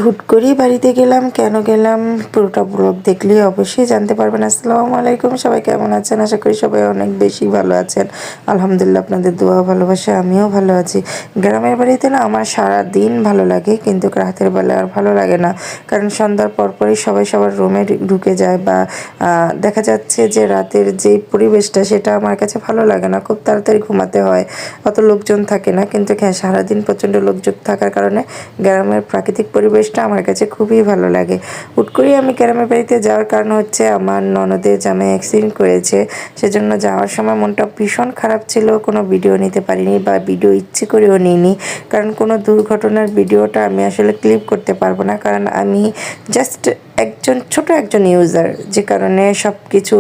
হুট করেই বাড়িতে গেলাম। কেন গেলাম পুরোটা ব্লগ দেখলেই অবশ্যই জানতে পারবেন। আসসালামু আলাইকুম, সবাই কেমন আছেন? আশা করি সবাই অনেক বেশি ভালো আছেন। আলহামদুলিল্লাহ, আপনাদের দোয়া ভালোবাসা আমিও ভালো আছি। গ্রামের বাড়িতে না আমার সারা দিন ভালো লাগে, কিন্তু রাতের বেলা আর ভালো লাগে না। কারণ সন্ধ্যার পরপরই সবাই সবার রুমে ঢুকে যায়, বা দেখা যাচ্ছে যে রাতের যে পরিবেশটা সেটা আমার কাছে ভালো লাগে না। খুব তাড়াতাড়ি ঘুমাতে হয়, অত লোকজন থাকে না। কিন্তু হ্যাঁ, সারাদিন প্রচণ্ড লোকজন থাকার কারণে গ্রামের প্রাকৃতিক পরিবেশটা আমার কাছে খুবই ভালো লাগে। হুট করেই আমি গ্রামের বাড়িতে যাওয়ার কারণ হচ্ছে আমার ননদের জামাই অ্যাক্সিডেন্ট করেছে। সেজন্য যাওয়ার সময় মনটা ভীষণ খারাপ ছিল। কোনো ভিডিও নিতে পারিনি, বা ভিডিও ইচ্ছে করেও নিইনি। কারণ কোনো দুর্ঘটনার ভিডিওটা আমি আসলে ক্লিপ করতে পারবো না, কারণ আমি জাস্ট ছোট একজন ইউজার, যে কারণে সব কিছু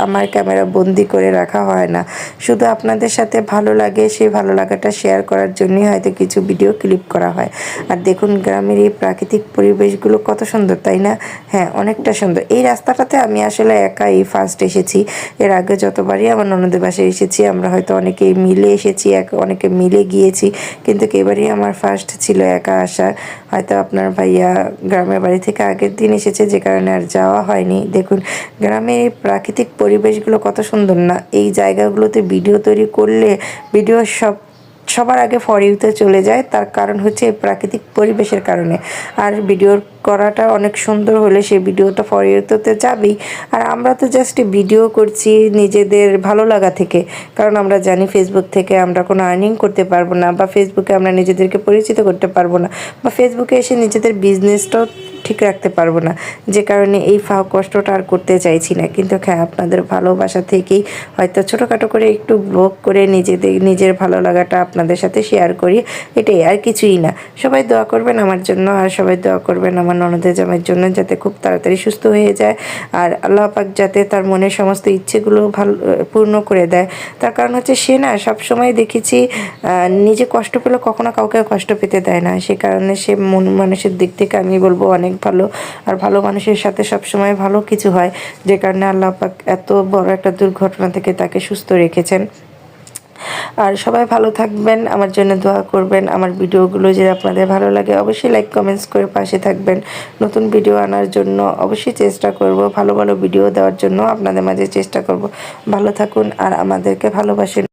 আমার ক্যামেরা বন্দি করে রাখা হয় না। শুধু আপনাদের সাথে ভালো লাগে, সেই ভালো লাগাটা শেয়ার করার জন্যই হয়তো কিছু ভিডিও ক্লিপ করা হয়। আর দেখুন গ্রামের এই প্রাকৃতিক পরিবেশগুলো কত সুন্দর, তাই না? হ্যাঁ, অনেকটা সুন্দর। এই রাস্তাটাতে আমি আসলে একাই ফার্স্ট এসেছি। এর আগে যতবারই আমার ননদের বাসায় এসেছি, আমরা হয়তো অনেকেই মিলে এসেছি, অনেকে মিলে গিয়েছি, কিন্তু এবারই আমার ফার্স্ট ছিল একা আসা। হয়তো আপনার ভাইয়া গ্রামের বাড়ি থেকে আগের দিন এসেছে, যে কারণে আর যাওয়া হয়নি। দেখুন গ্রামের এই প্রাকৃতিক পরিবেশগুলো কত সুন্দর না? এই জায়গাগুলোতে ভিডিও তৈরি করলে ভিডিও সবার আগে ফর ইউতে চলে যায়। তার কারণ হচ্ছে এই প্রাকৃতিক পরিবেশের কারণে। আর ভিডিও করাটা অনেক সুন্দর হলে সেই ভিডিওটা ফর ইউতে যাবেই। আর আমরা তো জাস্ট ভিডিও করছি নিজেদের ভালো লাগা থেকে, কারণ আমরা জানি ফেসবুক থেকে আমরা কোনো আর্নিং করতে পারবো না, বা ফেসবুকে আমরা নিজেদেরকে পরিচিত করতে পারবো না, বা ফেসবুকে এসে নিজেদের বিজনেসটাও ঠিক রাখতে পারবো না, যে কারণে এই কষ্টটা আর করতে চাইছি না। কিন্তু হ্যাঁ, আপনাদের ভালোবাসা থেকেই হয়তো ছোটোখাটো করে একটু ব্লগ করে নিজের ভালো লাগাটা আপনাদের সাথে শেয়ার করি, এটাই, আর কিছুই না। সবাই দোয়া করবেন আমার জন্য, আর সবাই দোয়া করবেন আমার ননদের জামাইয়ের জন্য, যাতে খুব তাড়াতাড়ি সুস্থ হয়ে যায়। আর আল্লাহ পাক যাতে তার মনের সমস্ত ইচ্ছেগুলো পূর্ণ করে দেয়। তার কারণ হচ্ছে সে না সবসময় দেখেছি নিজে কষ্ট পেলে কখনো কাউকে কষ্ট পেতে দেয় না। সে কারণে সে মানুষের দিক থেকে আমি বলবো অনেক ভালো। আর ভালো মানুষের সাথে সবসময় ভালো কিছু হয়, যে কারণে আল্লাহ পাক এত বড় একটা দুর্ঘটনা থেকে তাকে সুস্থ রেখেছেন। আর সবাই ভালো থাকবেন, আমার জন্য দোয়া করবেন। আমার ভিডিওগুলো যদি আপনাদের ভালো লাগে অবশ্যই লাইক কমেন্টস করে পাশে থাকবেন। নতুন ভিডিও আনার জন্য অবশ্যই চেষ্টা করব, ভালো ভালো ভিডিও দেওয়ার জন্য আপনাদের মাঝে চেষ্টা করব। ভালো থাকুন আর আমাদেরকে ভালোবাসেন।